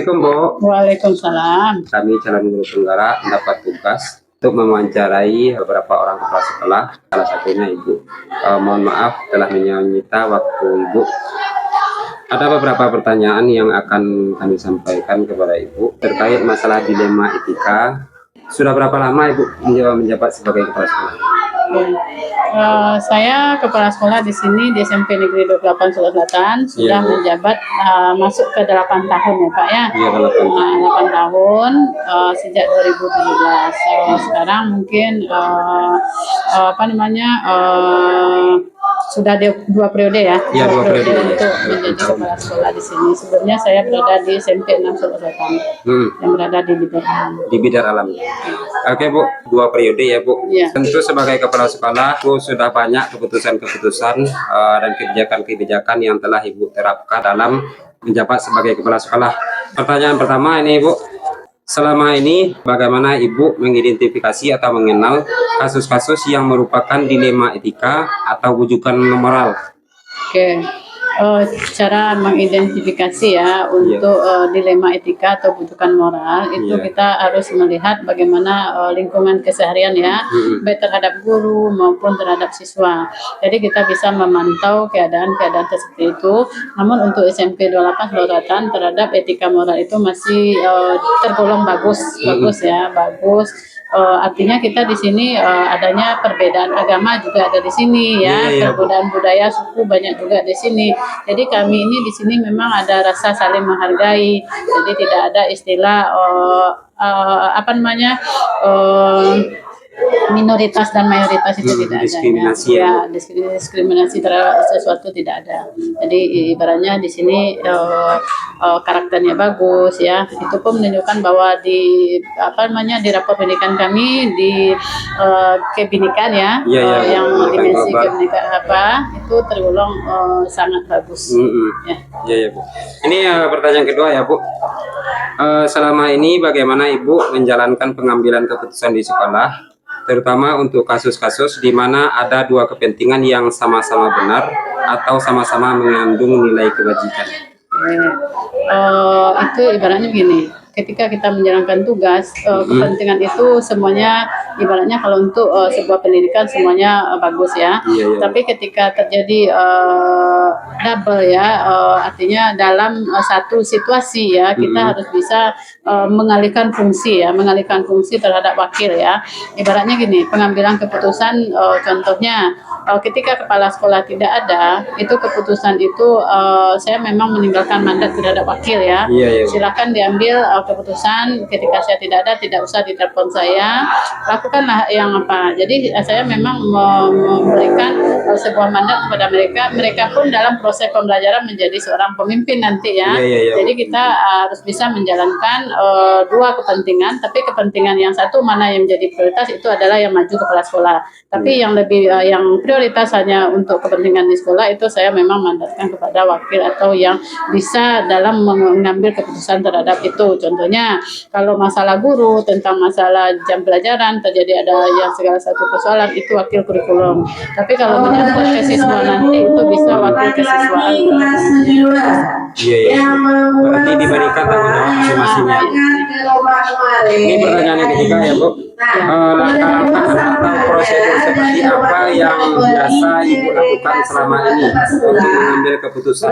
Assalamualaikum, Bu. Waalaikumsalam. Kami calon guru Tenggara mendapat tugas untuk mewawancarai beberapa orang kepala sekolah, salah satunya Ibu. Mohon maaf telah menyita waktu Ibu. Ada beberapa pertanyaan yang akan kami sampaikan kepada Ibu terkait masalah dilema etika. Sudah berapa lama Ibu menjabat sebagai kepala sekolah? Saya kepala sekolah di sini di SMP Negeri 28 Solo Selatan sudah menjabat masuk ke 8 tahun ya Pak ya. Iya, 8 tahun sejak 2017. Sekarang mungkin sudah 2 periode ya. Iya, 2 periode untuk menjadi kepala sekolah di sini. Sebelumnya saya berada di SMP 6 Solo Selatan yang berada di Bidar Alam. Di Bidar Alam. Oke Bu, 2 periode ya Bu. Ya. Tentu sebagai kepala sekolah Bu sudah banyak keputusan-keputusan dan kebijakan-kebijakan yang telah Ibu terapkan dalam menjabat sebagai kepala sekolah. Pertanyaan pertama ini Bu, selama ini bagaimana Ibu mengidentifikasi atau mengenal kasus-kasus yang merupakan dilema etika atau wujudan moral? Oke. Cara mengidentifikasi ya untuk dilema etika atau butuhan moral itu kita harus melihat bagaimana lingkungan keseharian ya, baik terhadap guru maupun terhadap siswa. Jadi kita bisa memantau keadaan-keadaan seperti itu. Namun untuk SMP 28 Selatan terhadap etika moral itu masih tergolong bagus ya, bagus. Artinya kita di sini adanya perbedaan agama juga ada di sini ya, perbedaan budaya suku banyak juga di sini. Jadi kami ini di sini memang ada rasa saling menghargai. Jadi tidak ada istilah minoritas dan mayoritas itu tidak diskriminasi ada ya. Diskriminasi terhadap sesuatu tidak ada. Jadi ibaratnya di sini karakternya bagus ya. Itu pun menunjukkan bahwa di rapor pendidikan kami di kebinekaan ya, yang dimensi kebinekaan itu tergolong sangat bagus. Ya Bu. Ini pertanyaan kedua ya Bu. Selama ini bagaimana Ibu menjalankan pengambilan keputusan di sekolah, terutama untuk kasus-kasus di mana ada 2 kepentingan yang sama-sama benar atau sama-sama mengandung nilai kebajikan? Itu ibaratnya begini, ketika kita menjalankan tugas, kepentingan itu semuanya ibaratnya kalau untuk sebuah pendidikan semuanya bagus ya. Tapi ketika terjadi double ya, artinya dalam satu situasi ya, kita harus bisa mengalihkan fungsi ya, mengalihkan fungsi terhadap wakil ya. Ibaratnya gini, pengambilan keputusan contohnya ketika kepala sekolah tidak ada, itu keputusan itu saya memang meninggalkan mandat terhadap wakil ya. Silakan diambil keputusan, ketika saya tidak ada tidak usah ditelepon saya, lakukanlah yang apa. Jadi saya memang memberikan sebuah mandat kepada mereka pun dalam proses pembelajaran menjadi seorang pemimpin nanti ya. Jadi kita harus bisa menjalankan 2 kepentingan, tapi kepentingan yang satu mana yang menjadi prioritas itu adalah yang maju kepala sekolah. Tapi yang prioritas hanya untuk kepentingan di sekolah itu saya memang mandatkan kepada wakil atau yang bisa dalam mengambil keputusan terhadap itu. Contohnya kalau masalah guru, tentang masalah jam pelajaran terjadi ada yang segala satu persoalan itu wakil kurikulum. Tapi kalau menyangkut kesiswaan nanti itu bisa wakil kesiswaan. Berarti diberikan tanggung jawab masing-masingnya. Ini pertanyaan yang ketiga ya Bu. Langkah-langkah atau prosedur seperti apa yang biasa Ibu lakukan selama ini untuk mengambil keputusan?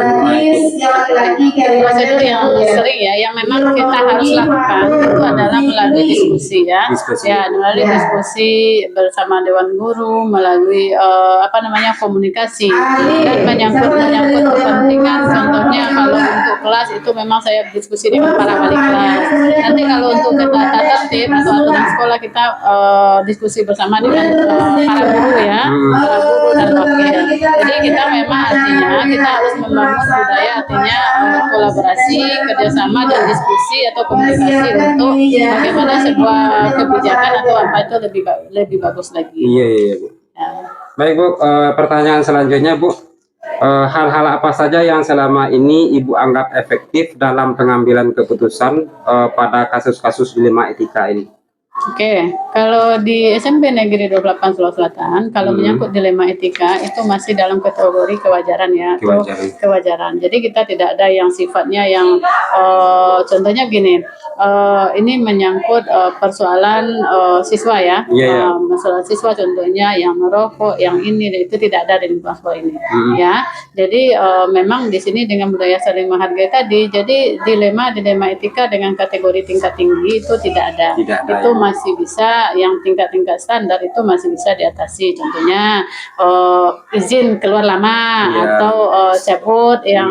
Prosedur yang sering ya, yang memang kita harus lakukan itu adalah melalui diskusi ya. Melalui diskusi bersama Dewan Guru, melalui komunikasi dan menyangkut kepentingan. Contohnya kalau untuk kelas itu memang saya berdiskusi dengan para wali kelas. Nanti kalau untuk tata tertib atau aturan sekolah kita diskusi bersama dengan para guru ya, para guru dan wakil. Jadi kita memang artinya kita harus membangun budaya artinya kolaborasi, kerjasama dan diskusi atau komunikasi untuk bagaimana sebuah kebijakan atau apa itu lebih bagus lagi. Bu. Baik Bu, pertanyaan selanjutnya Bu. Hal-hal apa saja yang selama ini Ibu anggap efektif dalam pengambilan keputusan pada kasus-kasus dilema etika ini? Oke. Kalau di SMP Negeri 28 Sulawesi Selatan, kalau menyangkut dilema etika itu masih dalam kategori kewajaran ya, atau kewajaran. Jadi kita tidak ada yang sifatnya yang contohnya gini, ini menyangkut persoalan siswa ya, masalah siswa contohnya yang merokok, yang ini itu tidak ada di lingkungan sekolah ini, ya. Jadi memang di sini dengan budaya saling menghargai tadi, jadi dilema etika dengan kategori tingkat tinggi itu tidak ada. Itu masih bisa, yang tingkat-tingkat standar itu masih bisa diatasi. Contohnya izin keluar lama atau cabut yang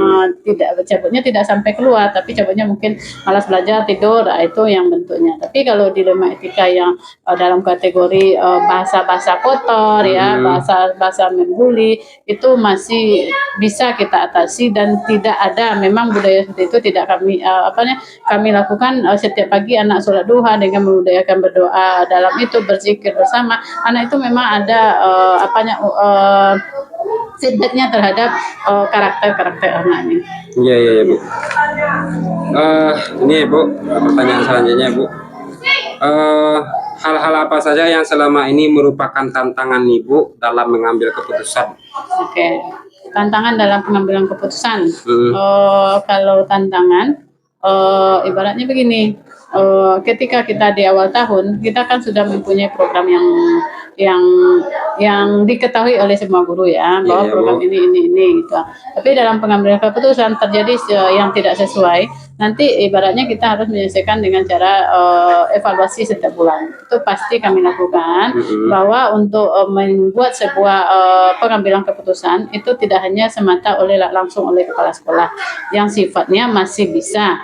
cabutnya tidak sampai keluar, tapi cabutnya mungkin malas belajar, tidur, itu yang bentuknya. Tapi kalau dilema etika yang dalam kategori bahasa-bahasa kotor ya, bahasa membuli, itu masih bisa kita atasi dan tidak ada, memang budaya seperti itu tidak kami lakukan. Setiap pagi anak sholat duha dengan membudayakan berdoa, dalam itu berzikir bersama. Anak itu memang ada feedbacknya terhadap karakter anak ini. Iya Bu. Ini Bu, pertanyaan selanjutnya Bu. Hal-hal apa saja yang selama ini merupakan tantangan Ibu dalam mengambil keputusan? Oke. Tantangan dalam pengambilan keputusan. Kalau tantangan, ibaratnya begini, ketika kita di awal tahun, kita kan sudah mempunyai program yang diketahui oleh semua guru ya, bahwa program ini gitu. Tapi dalam pengambilan keputusan terjadi yang tidak sesuai, nanti ibaratnya kita harus menyelesaikan dengan cara evaluasi setiap bulan. Itu pasti kami lakukan, bahwa untuk membuat sebuah pengambilan keputusan itu tidak hanya semata langsung oleh kepala sekolah, yang sifatnya masih bisa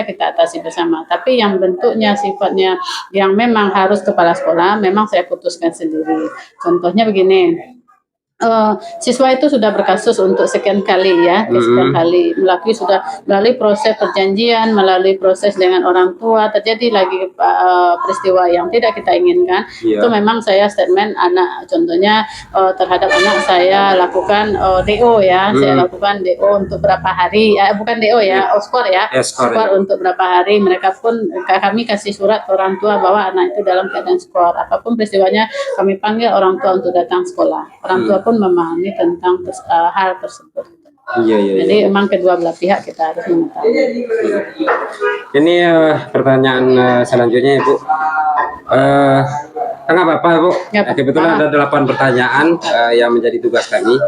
kita atasi bersama. Tapi yang bentuknya sifatnya yang memang harus kepala sekolah, memang saya putuskan sendiri. Contohnya begini, siswa itu sudah berkasus untuk sekian kali ya, sekian kali melalui proses perjanjian, melalui proses dengan orang tua, terjadi lagi peristiwa yang tidak kita inginkan. Itu memang saya statement anak, contohnya terhadap anak saya lakukan DO ya, saya lakukan DO untuk berapa hari, bukan DO ya, skor ya, skor untuk berapa hari. Mereka pun, kami kasih surat ke orang tua bahwa anak itu dalam keadaan skor, apapun peristiwanya kami panggil orang tua untuk datang sekolah. Orang tua pun memahami tentang hal tersebut. Jadi memang kedua belah pihak kita harus mengetahui. Ini pertanyaan selanjutnya Ibu. Enggak apa-apa Bu. Kebetulan ada 8 pertanyaan yang menjadi tugas kami.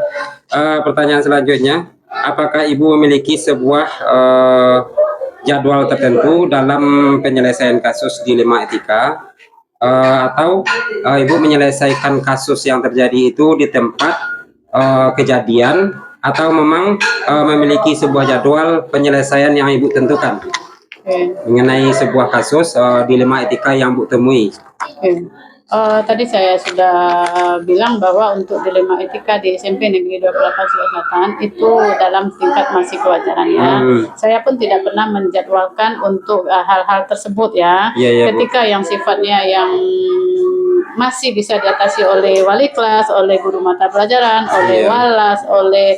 Pertanyaan selanjutnya, apakah Ibu memiliki sebuah jadwal tertentu dalam penyelesaian kasus dilema etika? Atau Ibu menyelesaikan kasus yang terjadi itu di tempat kejadian, atau memang memiliki sebuah jadwal penyelesaian yang Ibu tentukan mengenai sebuah kasus dilema etika yang Bu temui? Tadi saya sudah bilang bahwa untuk dilema etika di SMP Negeri 28 Sulawesi Selatan itu dalam tingkat masih kewajaran ya. Saya pun tidak pernah menjadwalkan untuk hal-hal tersebut ya. Ketika yang sifatnya yang masih bisa diatasi oleh wali kelas, oleh guru mata pelajaran, oleh walas, oleh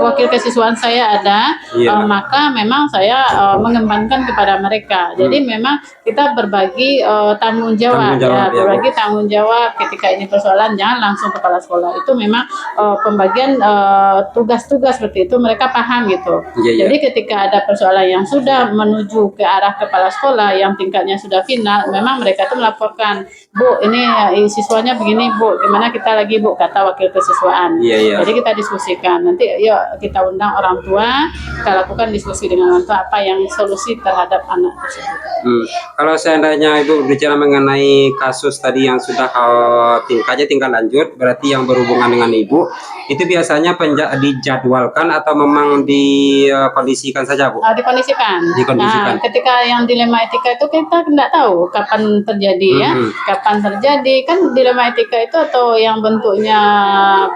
wakil kesiswaan saya ada, maka memang saya mengembangkan kepada mereka. Jadi memang kita berbagi tanggung jawab ya, berbagi tanggung jawab. Ketika ini persoalan, jangan langsung kepala sekolah. Itu memang pembagian tugas-tugas seperti itu mereka paham gitu. Jadi ketika ada persoalan yang sudah menuju ke arah kepala sekolah yang tingkatnya sudah final, memang mereka itu melaporkan, Bu, ini siswanya begini Bu, gimana kita lagi Bu, kata wakil kesiswaan. Jadi kita diskusikan, nanti yuk kita undang orang tua, kita lakukan diskusi dengan orang tua apa yang solusi terhadap anak tersebut. Kalau seandainya Ibu bicara mengenai kasus tadi yang sudah tingkat lanjut, berarti yang berhubungan dengan Ibu, itu biasanya dijadwalkan atau memang dikondisikan saja Bu? Dikondisikan. Nah, ketika yang dilema etika itu kita tidak tahu kapan terjadi ya, kapan terjadi kan dilema etika itu, atau yang bentuknya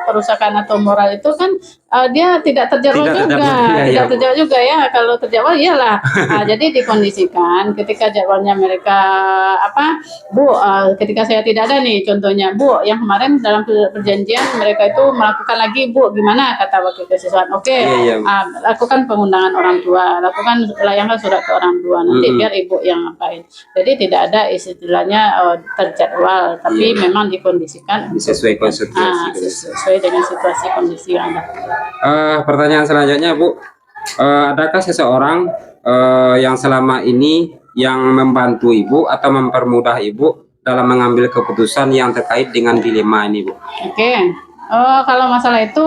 perusakan atau moral itu kan Dia tidak terjadwal Tidak juga, terjadwal, iya, tidak iya, Bu. terjadwal juga ya. Kalau terjadwal iyalah. Jadi dikondisikan ketika jadwalnya mereka apa, Bu, ketika saya tidak ada nih, contohnya Bu, yang kemarin dalam perjanjian mereka itu melakukan lagi Bu, gimana kata wakil kesiswaan? Oke, Iya, iya. lakukan pengundangan orang tua, lakukan layangkan surat ke orang tua. Nanti biar Ibu yang ngapain. Jadi tidak ada istilahnya terjadwal, tapi Iya. memang dikondisikan Disesuaikan situasi. sesuai dengan situasi kondisi yang ada. Pertanyaan selanjutnya, Bu. Adakah seseorang yang selama ini yang membantu Ibu atau mempermudah Ibu dalam mengambil keputusan yang terkait dengan dilema ini, Bu? Oke. Kalau masalah itu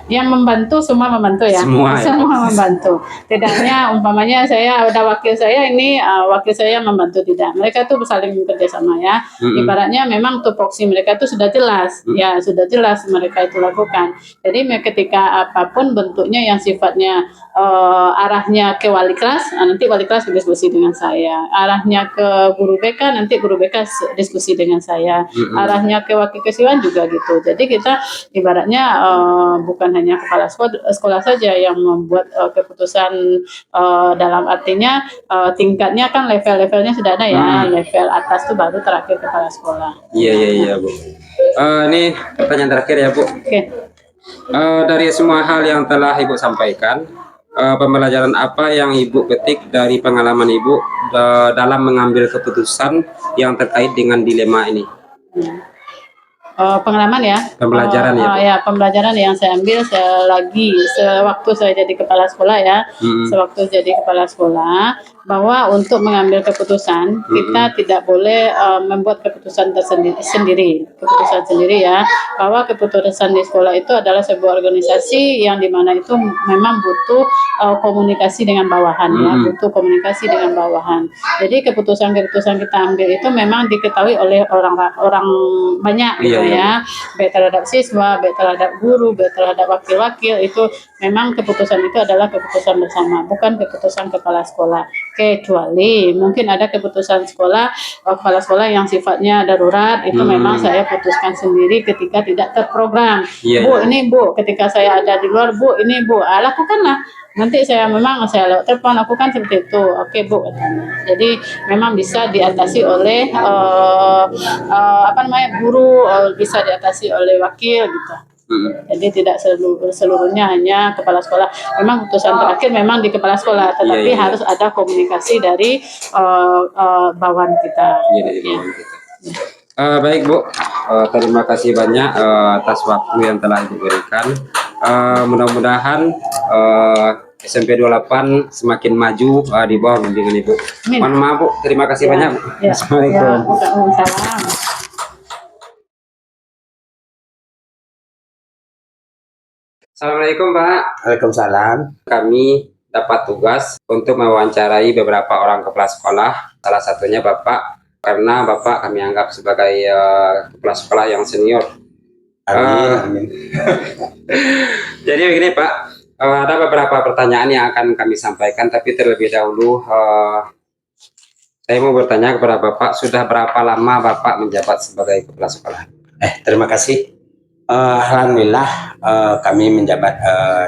yang membantu semua membantu ya. Semua, ya. Semua membantu. Tidaknya umpamanya saya ada wakil saya ini, wakil saya membantu tidak. Mereka tuh saling bekerja sama ya. Ibaratnya memang tupoksi mereka itu sudah jelas. Ya, sudah jelas mereka itu lakukan. Jadi ketika apapun bentuknya yang sifatnya arahnya ke wali kelas, nanti wali kelas berdiskusi dengan saya. Arahnya ke guru BK, nanti guru BK diskusi dengan saya. Arahnya ke wakil kesiswaan juga gitu. Jadi kita ibaratnya bukan hanya kepala sekolah saja yang membuat keputusan, dalam artinya tingkatnya kan level-levelnya sudah ada ya. Level atas itu baru terakhir kepala sekolah. Iya, Bu. Ini pertanyaan terakhir ya, Bu. Oke. Dari semua hal yang telah Ibu sampaikan, pembelajaran apa yang Ibu petik dari pengalaman Ibu dalam mengambil keputusan yang terkait dengan dilema ini? Pengalaman ya, Pembelajaran ya, Bu. ya pembelajaran yang saya ambil sewaktu saya jadi kepala sekolah ya, sewaktu jadi kepala sekolah, bahwa untuk mengambil keputusan kita tidak boleh membuat keputusan sendiri ya, bahwa keputusan di sekolah itu adalah sebuah organisasi yang dimana itu memang butuh komunikasi dengan bawahan ya, butuh komunikasi dengan bawahan. Jadi keputusan-keputusan kita ambil itu memang diketahui oleh orang banyak gitu ya, baik terhadap siswa, baik terhadap guru, baik terhadap wakil-wakil. Itu memang keputusan itu adalah keputusan bersama, bukan keputusan kepala sekolah. Kecuali mungkin ada keputusan kepala sekolah yang sifatnya darurat, itu memang saya putuskan sendiri ketika tidak terprogram. Bu, ini Bu, ketika saya ada di luar, Bu, ini Bu, lakukanlah. Nanti saya lewat telepon lakukan seperti itu. Oke Bu, jadi memang bisa diatasi oleh guru, bisa diatasi oleh wakil gitu. Jadi tidak seluruhnya hanya kepala sekolah. Memang keputusan terakhir memang di kepala sekolah, tetapi harus ada komunikasi dari bawahan kita. Baik Bu, terima kasih banyak atas waktu yang telah Ibu berikan. Mudah-mudahan SMP 28 semakin maju di bawah bimbingan Ibu. Mohon maaf Bu, terima kasih banyak. Assalamualaikum. Waalaikumsalam. Assalamualaikum Pak. Waalaikumsalam. Kami dapat tugas untuk mewawancarai beberapa orang kepala sekolah, salah satunya Bapak, karena Bapak kami anggap sebagai kepala sekolah yang senior. Amin. Jadi begini Pak, ada beberapa pertanyaan yang akan kami sampaikan, tapi terlebih dahulu saya mau bertanya kepada Bapak, sudah berapa lama Bapak menjabat sebagai kepala sekolah? Terima kasih. Alhamdulillah kami menjabat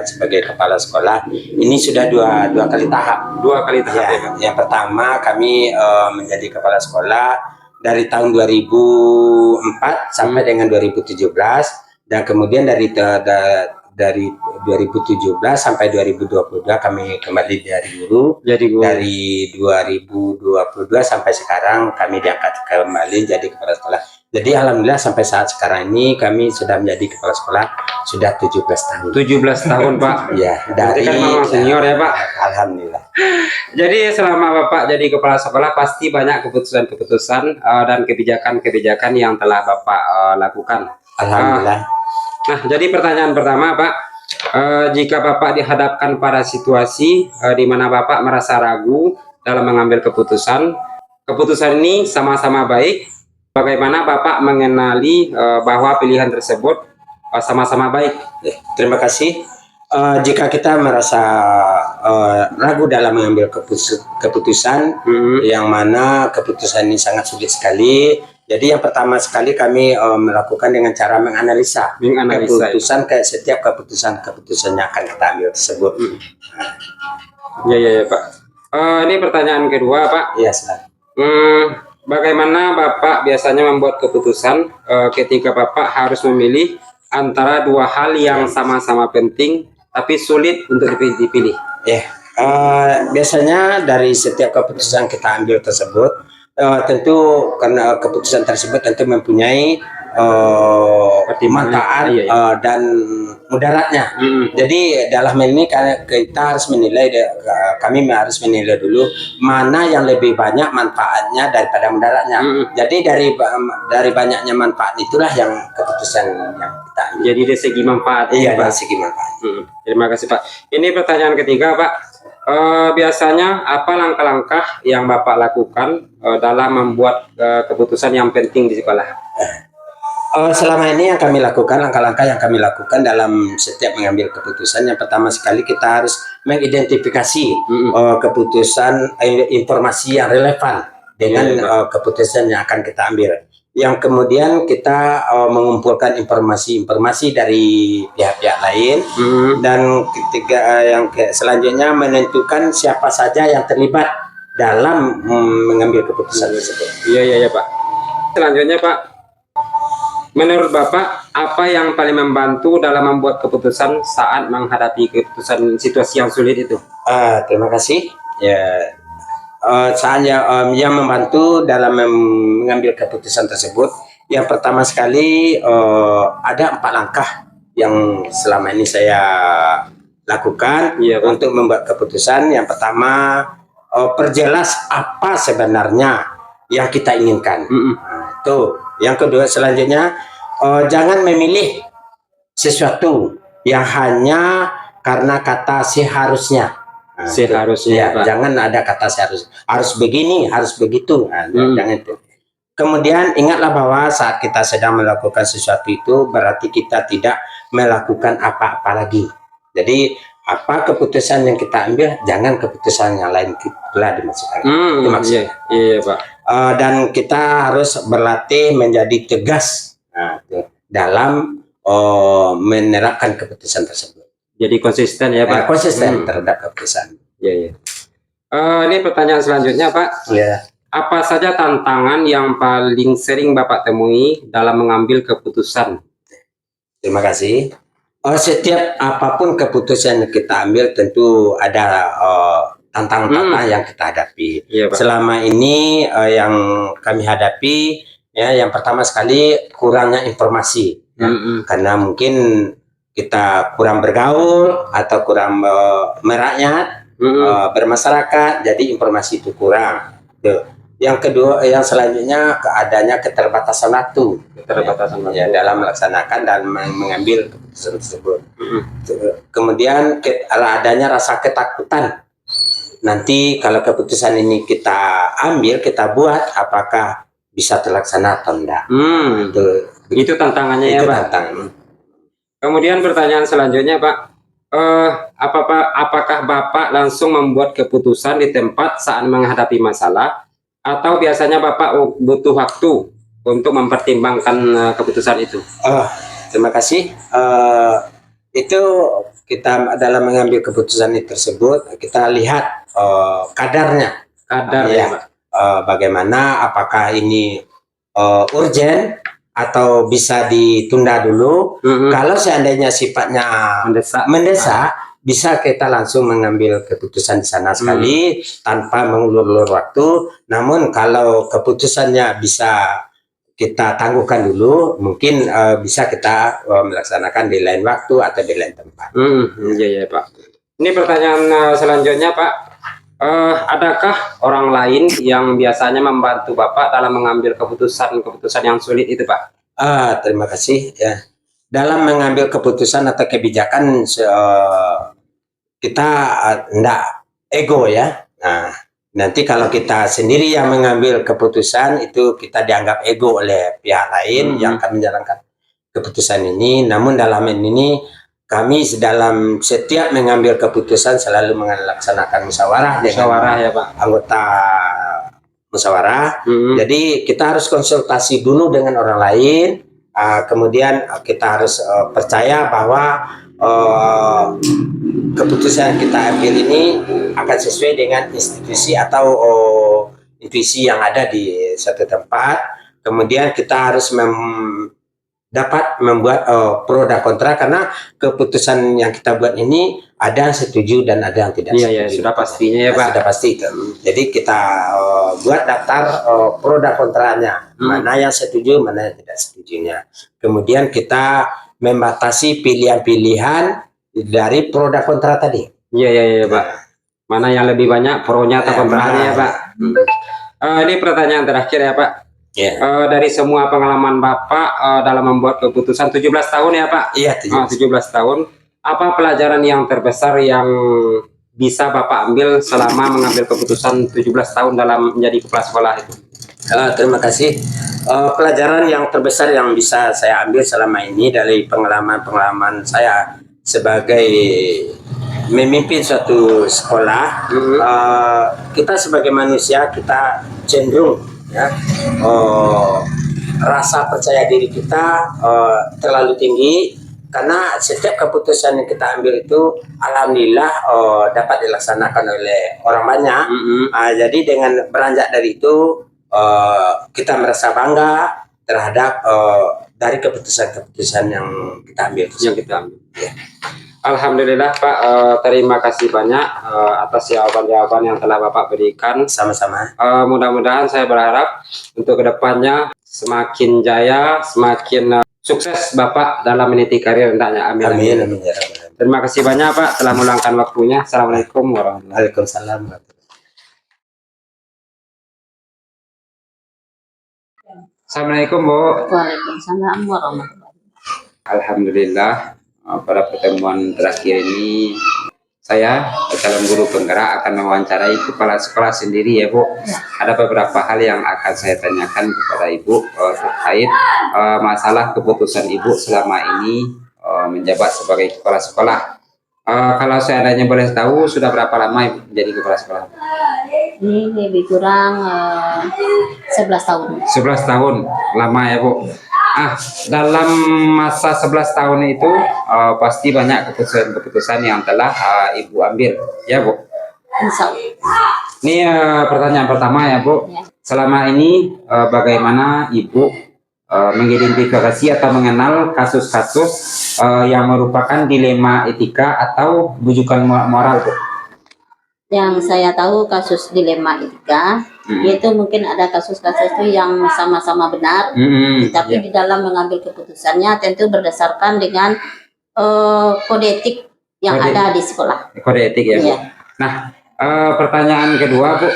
sebagai kepala sekolah ini sudah dua kali tahap. Dua kali tahap ya. Yang pertama kami menjadi kepala sekolah dari tahun 2004 sampai dengan 2017, dan kemudian dari 2017 sampai 2022 kami kembali dari guru. Dari 2022 sampai sekarang kami diangkat kembali jadi kepala sekolah. Jadi alhamdulillah sampai saat sekarang ini kami sudah menjadi kepala sekolah sudah 17 tahun. 17 tahun Pak. Ya, dari senior ya Pak. Alhamdulillah. Jadi selama Bapak jadi kepala sekolah pasti banyak keputusan-keputusan dan kebijakan-kebijakan yang telah Bapak lakukan. Alhamdulillah. Nah, jadi pertanyaan pertama Pak, jika Bapak dihadapkan pada situasi di mana Bapak merasa ragu dalam mengambil keputusan ini sama-sama baik, bagaimana Bapak mengenali bahwa pilihan tersebut sama-sama baik? Terima kasih. Jika kita merasa ragu dalam mengambil keputusan yang mana keputusan ini sangat sulit sekali, Jadi yang pertama sekali kami melakukan dengan cara menganalisa keputusan, kayak setiap keputusan yang akan kita ambil tersebut. Ya Pak. Ini pertanyaan kedua Pak. Iya, silakan. Bagaimana Bapak biasanya membuat keputusan ketika Bapak harus memilih antara dua hal yang sama-sama penting tapi sulit untuk dipilih? Biasanya dari setiap keputusan kita ambil tersebut, tentu karena keputusan tersebut tentu mempunyai manfaat dan mudaratnya. Jadi dalam ini kita harus menilai, kami harus menilai dulu mana yang lebih banyak manfaatnya daripada mudaratnya. Jadi dari banyaknya manfaat itulah yang keputusan yang kita ambil. Jadi dari segi manfaat. Iya, dari segi manfaat. Terima kasih Pak. Ini pertanyaan ketiga Pak. Biasanya apa langkah-langkah yang Bapak lakukan dalam membuat keputusan yang penting di sekolah? Selama ini yang kami lakukan, langkah-langkah yang kami lakukan dalam setiap mengambil keputusan, yang pertama sekali kita harus mengidentifikasi keputusan, informasi yang relevan dengan keputusan yang akan kita ambil. Yang kemudian kita mengumpulkan informasi-informasi dari pihak-pihak lain, dan ketika yang selanjutnya menentukan siapa saja yang terlibat dalam mengambil keputusan tersebut. Iya Pak. Selanjutnya Pak, menurut Bapak apa yang paling membantu dalam membuat keputusan saat menghadapi keputusan situasi yang sulit itu? Terima kasih. Ya. Yang membantu dalam mengambil keputusan tersebut, yang pertama sekali ada 4 langkah yang selama ini saya lakukan untuk membuat keputusan. Yang pertama, perjelas apa sebenarnya yang kita inginkan. Itu. Yang kedua, selanjutnya jangan memilih sesuatu yang hanya karena kata seharusnya. Seharusnya, jangan ada kata harus begini, harus begitu. Jangan itu. Kemudian ingatlah bahwa saat kita sedang melakukan sesuatu itu berarti kita tidak melakukan apa-apa lagi. Jadi apa keputusan yang kita ambil, jangan keputusan yang lain pula dimasukkan. Itu maksudnya. Iya Pak. Dan kita harus berlatih menjadi tegas dalam menerapkan keputusan tersebut. Jadi konsisten ya Pak. Konsisten terhadap keputusan. Iya. Ini pertanyaan selanjutnya Pak. Iya. Apa saja tantangan yang paling sering Bapak temui dalam mengambil keputusan? Terima kasih. Setiap apapun keputusan yang kita ambil tentu ada tantangan-tantangan yang kita hadapi. Iya, Pak. Selama ini yang kami hadapi, ya, yang pertama sekali kurangnya informasi, karena mungkin kita kurang bergaul atau kurang merakyat, bermasyarakat, jadi informasi itu kurang. Yang kedua, yang selanjutnya adanya keterbatasan waktu, dalam melaksanakan dan mengambil keputusan tersebut. Kemudian adanya rasa ketakutan. Nanti kalau keputusan ini kita ambil, kita buat, apakah bisa terlaksana atau enggak? Itu tantangannya ya Pak. Kemudian pertanyaan selanjutnya Pak, apakah Bapak langsung membuat keputusan di tempat saat menghadapi masalah, atau biasanya Bapak butuh waktu untuk mempertimbangkan keputusan itu? Terima kasih. Itu kita dalam mengambil keputusan tersebut, kita lihat kadarnya. Pak. Bagaimana, apakah ini urgent atau bisa ditunda dulu. Kalau seandainya sifatnya mendesak, bisa kita langsung mengambil keputusan di sana sekali tanpa mengulur-ulur waktu. Namun kalau keputusannya bisa kita tangguhkan dulu, mungkin bisa kita melaksanakan di lain waktu atau di lain tempat. Iya Pak. Ini pertanyaan selanjutnya Pak. Adakah orang lain yang biasanya membantu Bapak dalam mengambil keputusan yang sulit itu Pak? Terima kasih ya. Dalam mengambil keputusan atau kebijakan kita tidak ego ya. Nah, nanti kalau kita sendiri yang mengambil keputusan itu kita dianggap ego oleh pihak lain yang akan menjalankan keputusan ini. Namun dalam ini kami dalam setiap mengambil keputusan selalu melaksanakan musyawarah dengan ya Pak, anggota musyawarah. Jadi kita harus konsultasi dulu dengan orang lain. Kemudian kita harus percaya bahwa keputusan yang kita ambil ini akan sesuai dengan institusi atau intuisi yang ada di suatu tempat. Kemudian kita harus dapat membuat pro dan kontra, karena keputusan yang kita buat ini ada yang setuju dan ada yang tidak setuju. Iya, sudah pastinya ya Pak. Sudah pasti itu. Jadi kita buat daftar pro dan kontranya, mana yang setuju, mana yang tidak setujunya. Kemudian kita membatasi pilihan-pilihan dari pro dan kontra tadi. Iya Pak. Mana yang lebih banyak pro-nya atau kontranya ya Pak. Ini pertanyaan terakhir ya Pak. Dari semua pengalaman Bapak dalam membuat keputusan 17 tahun ya Pak? Iya, 17 tahun. Apa pelajaran yang terbesar yang bisa Bapak ambil selama mengambil keputusan 17 tahun dalam menjadi kepala sekolah itu? Terima kasih. Pelajaran yang terbesar yang bisa saya ambil selama ini dari pengalaman-pengalaman saya sebagai memimpin suatu sekolah, kita sebagai manusia kita cenderung rasa percaya diri kita terlalu tinggi, karena setiap keputusan yang kita ambil itu alhamdulillah dapat dilaksanakan oleh orang banyak. Jadi dengan beranjak dari itu kita merasa bangga terhadap dari keputusan-keputusan yang kita ambil. Ya. Alhamdulillah Pak, terima kasih banyak atas jawaban-jawaban yang telah Bapak berikan. Sama-sama. Mudah-mudahan saya berharap untuk kedepannya semakin jaya, semakin sukses Bapak dalam meniti karir hendaknya. Amin. Amin. Terima kasih banyak Pak telah meluangkan waktunya. Assalamualaikum warahmatullahi wabarakatuh. Waalaikumsalam. Assalamualaikum Bu. Waalaikumsalam warahmatullahi wabarakatuh. Alhamdulillah, pada pertemuan terakhir ini saya calon guru penggerak akan mewawancarai kepala sekolah sendiri ya Bu. Ada beberapa hal yang akan saya tanyakan kepada Ibu terkait masalah keputusan Ibu selama ini menjabat sebagai kepala sekolah. Kalau seandainya boleh tahu, sudah berapa lama Ibu menjadi kepala sekolah? Ini lebih kurang 11 tahun. 11 tahun, lama ya Bu. Dalam masa 11 tahun itu pasti banyak keputusan-keputusan yang telah Ibu ambil, ya Bu. Insya Allah. Ini pertanyaan pertama ya Bu. Selama ini bagaimana Ibu mengidentifikasi atau mengenal kasus-kasus yang merupakan dilema etika atau bujukan moral Bu? Yang saya tahu kasus dilema etika, yaitu mungkin ada kasus-kasus itu yang sama-sama benar, tapi di dalam mengambil keputusannya tentu berdasarkan dengan kode etik yang ada di sekolah. Kode etik ya Bu. Nah, pertanyaan kedua Bu,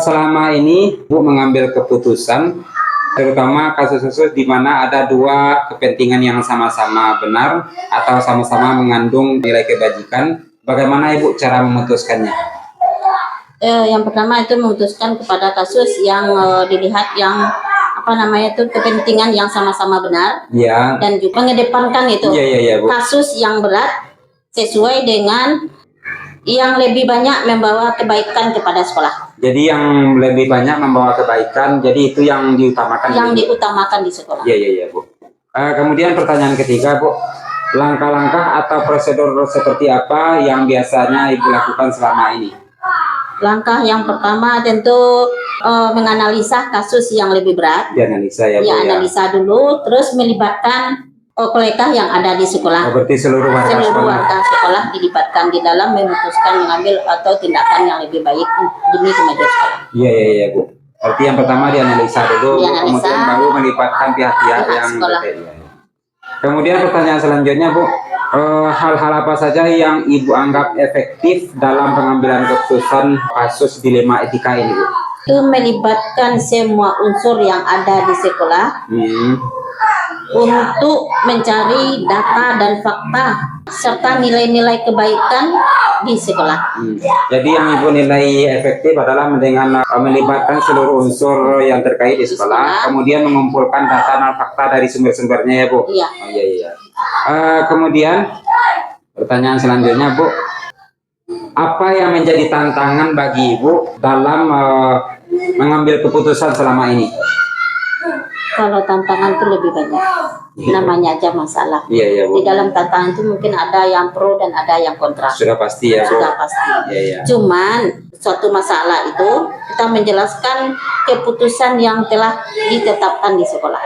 selama ini Bu mengambil keputusan, terutama kasus-kasus di mana ada dua kepentingan yang sama-sama benar atau sama-sama mengandung nilai kebajikan, bagaimana Ibu cara memutuskannya? Yang pertama itu memutuskan kepada kasus yang dilihat yang kepentingan yang sama-sama benar, dan juga mengedepankan itu kasus yang berat sesuai dengan yang lebih banyak membawa kebaikan kepada sekolah. Jadi yang lebih banyak membawa kebaikan, jadi itu yang diutamakan. Yang diutamakan di sekolah. Iya Bu. Kemudian pertanyaan ketiga Bu, langkah-langkah atau prosedur seperti apa yang biasanya Ibu lakukan selama ini? Langkah yang pertama tentu menganalisa kasus yang lebih berat. Dianalisa ya Bu. Analisa dulu, terus melibatkan kolega yang ada di sekolah. Berarti seluruh warga sekolah dilibatkan di dalam memutuskan mengambil atau tindakan yang lebih baik demi kemajuan sekolah. Iya Bu. Berarti yang pertama dianalisa dulu, kemudian baru melibatkan pihak-pihak yang sekolah. Kemudian pertanyaan selanjutnya Bu, hal-hal apa saja yang Ibu anggap efektif dalam pengambilan keputusan kasus dilema etika ini Bu? Itu melibatkan semua unsur yang ada di sekolah untuk mencari data dan fakta serta nilai-nilai kebaikan di sekolah. Jadi yang Ibu nilai efektif adalah dengan melibatkan seluruh unsur yang terkait di sekolah, kemudian mengumpulkan data dan fakta dari sumber-sumbernya ya Bu? Iya. Kemudian pertanyaan selanjutnya Bu, apa yang menjadi tantangan bagi Ibu dalam mengambil keputusan selama ini? Kalau tantangan itu lebih banyak, namanya aja masalah. Iya, iya, Bu. Di dalam tantangan itu mungkin ada yang pro dan ada yang kontra. Sudah pasti ya, Bu. Sudah pasti. Iya, iya. Cuman suatu masalah itu kita menjelaskan keputusan yang telah ditetapkan di sekolah.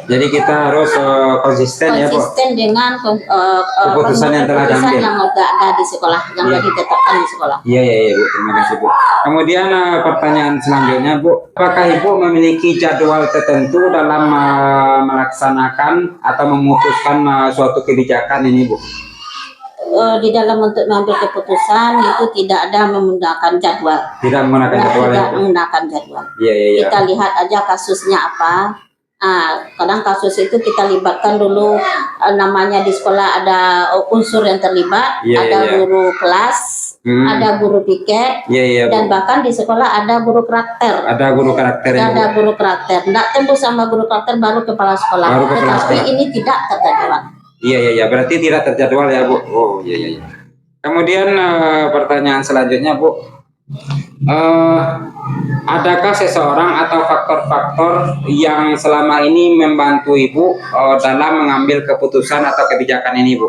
Jadi kita harus konsisten ya, Bu. Konsisten dengan Keputusan yang telah keputusan diambil. yang ada di sekolah, yang sudah ditetapkan di sekolah. Iya, iya, iya, Bu. Terima kasih, Bu. Kemudian pertanyaan selanjutnya, Bu. Apakah Ibu memiliki jadwal tertentu dalam melaksanakan atau memutuskan suatu kebijakan ini, Bu? Di dalam untuk mengambil keputusan itu tidak ada menggunakan jadwal. Tidak menggunakan jadwal ya, Tidak Bu? menggunakan jadwal. Iya, iya, iya. Kita lihat aja kasusnya apa. Kadang kasus itu kita libatkan dulu, namanya di sekolah ada unsur yang terlibat, Iya, ada iya. guru kelas, ada guru piket, Iya, iya, dan Bu. bahkan di sekolah ada guru karakter. Ada guru karakter ya, Bu? Ada guru karakter. Tidak tembus sama guru karakter baru kepala sekolah. Baru kepala Tetapi sekolah. ini tidak terjadwal. Iya, iya, iya. Berarti tidak terjadwal ya, Bu? Oh, iya, iya, iya. Kemudian pertanyaan selanjutnya, Bu. Adakah seseorang atau faktor-faktor yang selama ini membantu Ibu dalam mengambil keputusan atau kebijakan ini, Bu?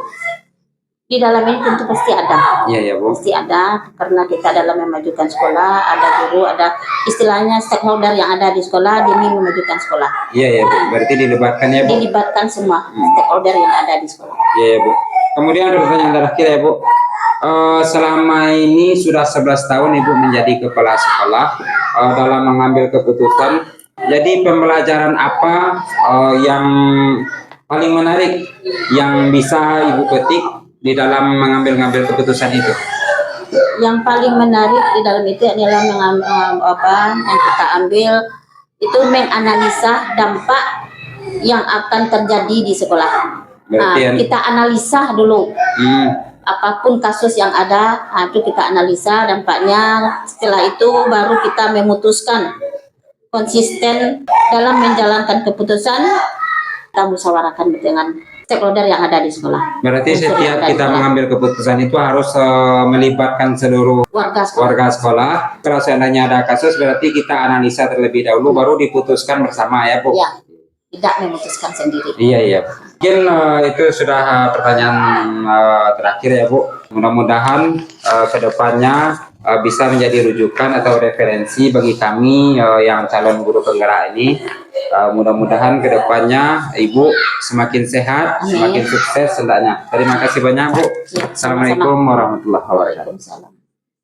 Di dalam ini tentu pasti ada. Iya, ya, Bu. Pasti ada, karena kita dalam memajukan sekolah, ada guru, ada istilahnya stakeholder yang ada di sekolah demi memajukan sekolah. Iya, ya, Bu. Berarti dilibatkan ya, Bu? Dilibatkan semua stakeholder yang ada di sekolah. Iya, ya, Bu. Kemudian ada pertanyaan terakhir ya, Bu. Selama ini sudah 11 tahun Ibu menjadi kepala sekolah dalam mengambil keputusan. Jadi pembelajaran apa yang paling menarik yang bisa Ibu petik di dalam mengambil keputusan itu? Yang paling menarik di dalam itu adalah yang kita ambil itu menganalisa dampak yang akan terjadi di sekolah. Kita analisa dulu. Apapun kasus yang ada, itu kita analisa dampaknya. Setelah itu baru kita memutuskan konsisten dalam menjalankan keputusan. Kita musyawarahkan dengan stakeholder yang ada di sekolah. Berarti setiap kita mengambil keputusan itu harus melibatkan seluruh warga sekolah. Kalau seandainya ada kasus, berarti kita analisa terlebih dahulu, baru diputuskan bersama ya, Bu? Ya, tidak memutuskan sendiri. Iya, iya. Mungkin itu sudah pertanyaan terakhir ya, Bu. Mudah-mudahan kedepannya bisa menjadi rujukan atau referensi bagi kami yang calon guru penggerak ini. Mudah-mudahan kedepannya Ibu semakin sehat, semakin sukses hendaknya. Terima kasih banyak, Bu. Ya, Assalamualaikum warahmatullahi wabarakatuh. Waalaikumsalam.